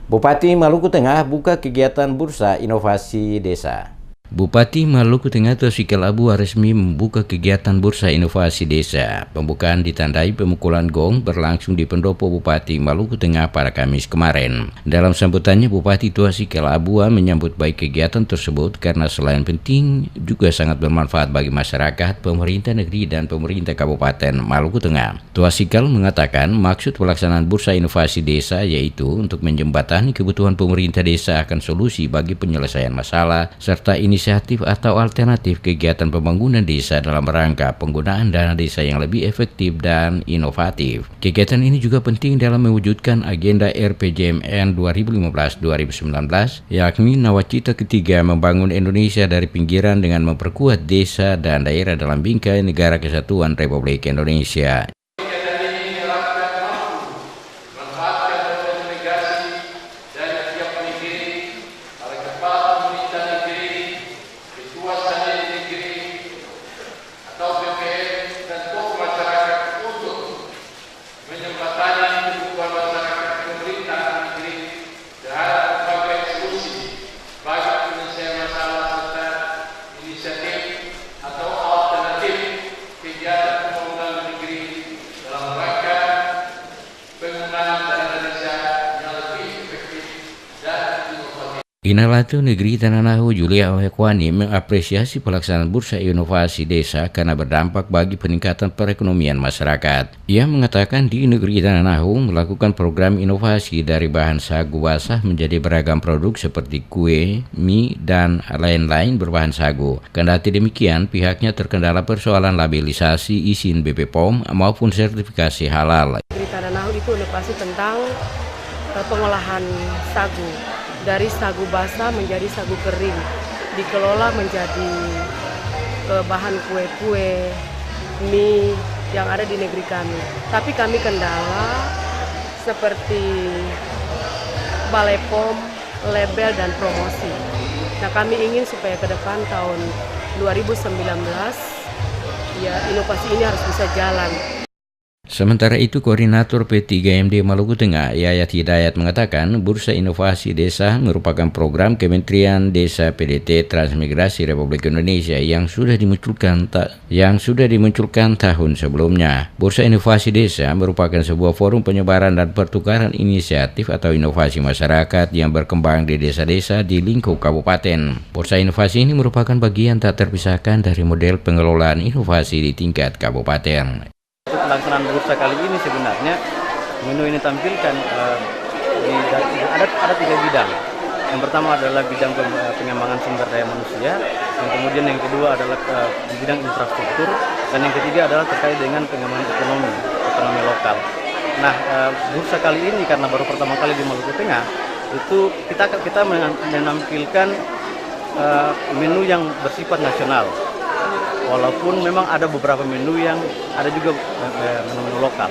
Bupati Maluku Tengah buka kegiatan Bursa Inovasi Desa. Bupati Maluku Tengah Tuasikal Abua resmi membuka kegiatan Bursa Inovasi Desa. Pembukaan ditandai pemukulan gong berlangsung di Pendopo Bupati Maluku Tengah pada Kamis kemarin. Dalam sambutannya, Bupati Tuasikal Abua menyambut baik kegiatan tersebut karena selain penting, juga sangat bermanfaat bagi masyarakat, pemerintah negeri, dan pemerintah Kabupaten Maluku Tengah. Tuasikal mengatakan maksud pelaksanaan Bursa Inovasi Desa yaitu untuk menjembatani kebutuhan pemerintah desa akan solusi bagi penyelesaian masalah, serta inisiatif atau alternatif kegiatan pembangunan desa dalam rangka penggunaan dana desa yang lebih efektif dan inovatif. Kegiatan ini juga penting dalam mewujudkan agenda RPJMN 2015-2019, yakni nawacita ketiga membangun Indonesia dari pinggiran dengan memperkuat desa dan daerah dalam bingkai Negara Kesatuan Republik Indonesia. Inalatu Negeri Tanah Nahu Julia Ohekwani mengapresiasi pelaksanaan Bursa Inovasi Desa karena berdampak bagi peningkatan perekonomian masyarakat. Ia mengatakan di Negeri Tanah Nahu melakukan program inovasi dari bahan sagu basah menjadi beragam produk seperti kue, mie, dan lain-lain berbahan sagu. Kendati demikian, pihaknya terkendala persoalan labellisasi izin BP POM maupun sertifikasi halal. Negeri Tanah Nahu itu inovasi tentang pengolahan sagu. Dari sagu basah menjadi sagu kering, dikelola menjadi bahan kue-kue, mie yang ada di negeri kami. Tapi kami kendala seperti balai POM, label, dan promosi. Nah, kami ingin supaya ke depan tahun 2019, ya inovasi ini harus bisa jalan. Sementara itu, Koordinator P3MD Maluku Tengah, Yayat Hidayat mengatakan Bursa Inovasi Desa merupakan program Kementerian Desa PDT Transmigrasi Republik Indonesia yang sudah dimunculkan tahun sebelumnya. Bursa Inovasi Desa merupakan sebuah forum penyebaran dan pertukaran inisiatif atau inovasi masyarakat yang berkembang di desa-desa di lingkup kabupaten. Bursa inovasi ini merupakan bagian tak terpisahkan dari model pengelolaan inovasi di tingkat kabupaten. Pelaksanaan bursa kali ini sebenarnya menu ini tampilkan ada 3 bidang. Yang pertama adalah bidang pengembangan sumber daya manusia, yang kemudian yang kedua adalah bidang infrastruktur, dan yang ketiga adalah terkait dengan pengembangan ekonomi lokal. Nah, bursa kali ini karena baru pertama kali di Maluku Tengah, itu kita menampilkan menu yang bersifat nasional. Walaupun memang ada beberapa menu yang ada juga menu lokal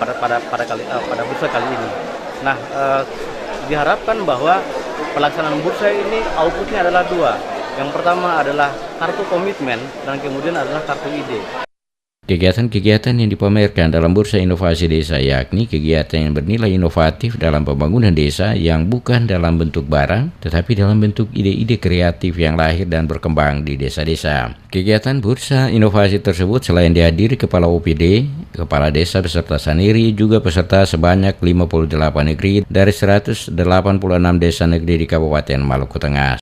pada bursa kali ini. Nah, diharapkan bahwa pelaksanaan bursa ini outputnya adalah 2. Yang pertama adalah kartu komitmen dan kemudian adalah kartu ide. Kegiatan-kegiatan yang dipamerkan dalam Bursa Inovasi Desa yakni kegiatan yang bernilai inovatif dalam pembangunan desa yang bukan dalam bentuk barang, tetapi dalam bentuk ide-ide kreatif yang lahir dan berkembang di desa-desa. Kegiatan Bursa Inovasi tersebut selain dihadiri Kepala OPD, Kepala Desa beserta Saniri, juga peserta sebanyak 58 negeri dari 186 desa negeri di Kabupaten Maluku Tengah.